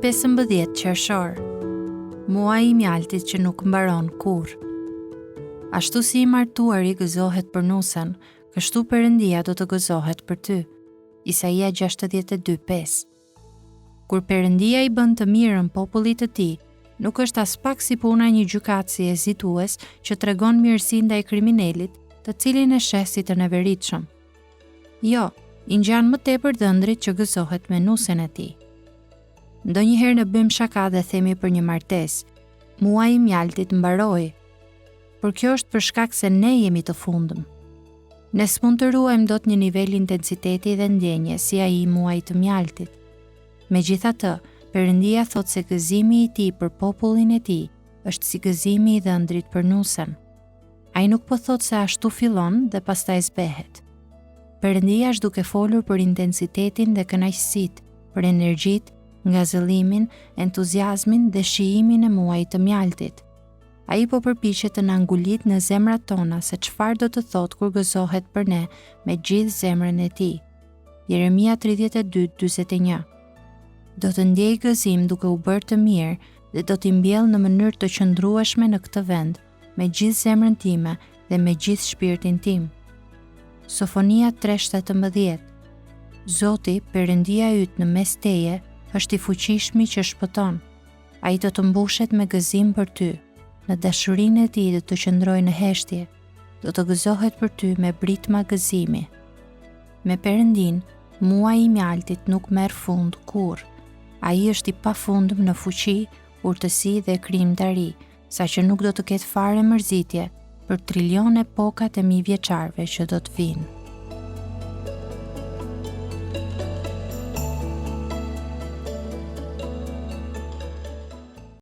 15 qershor, muaji i mjaltit që nuk mbaron kurrë. Ashtu si i martuari gëzohet për nusen, kështu Perëndia do të gëzohet për ty. Isaia 62:5. Kur Perëndia i bën të mirën popullit të tij, nuk është as pak si puna një gjykatësi hezitues që tregon mirësi ndaj kriminalit, të cilin e sheh si të neveritshëm. Jo, i ngjan më tepër dhëndrit që gëzohet me nusen e tij. Ndonjëherë ne bëjmë shaka dhe themi për një martesë, muaji i mjaltit mbaroi. Por kjo është për shkak se ne jemi të fundëm. Ne s'mund të ruajmë dot një nivel intensiteti dhe ndjenje si ai i muajit të mjaltit. Megjithatë, Perëndia thot se gëzimi i tij për popullin e tij është si gëzimi i dhëndrit për nusen. Ai nuk po thot se ashtu fillon dhe pastaj zbehet. Perëndia është duke folur për intensitetin dhe kënaqësitë, për energjitë, ngazëllimin, entuziazmin dhe shijimin e muajit të mjaltit. Ai po përpiqet të na ngulit në zemrat tona se çfarë do të thotë kur gëzohet për ne me gjithë zemrën e tij. Jeremia 32:41. Do të ndjej gëzim duke u bërë të mirë dhe do t'i mbjell në mënyrë të qëndrueshme në këtë vend, me gjithë zemrën time dhe me gjithë shpirtin tim. Sofonia 3:17. Zoti, Perëndia yt në mes teje, është i fuqishmi që shpëton. Ai do të mbushet me gëzim për ty. Në dashurinë e tij do të qëndrojë në heshtje. Do të gëzohet për ty me britma gëzimi. Me Perëndin, muaji i mjaltit nuk merr fund kurrë. Ai është i pafundëm në fuqi, urtësi dhe krijimtari, saqë nuk do të ketë fare mërzitje për trilion epokat e mijëvjeçarve që do të vinë.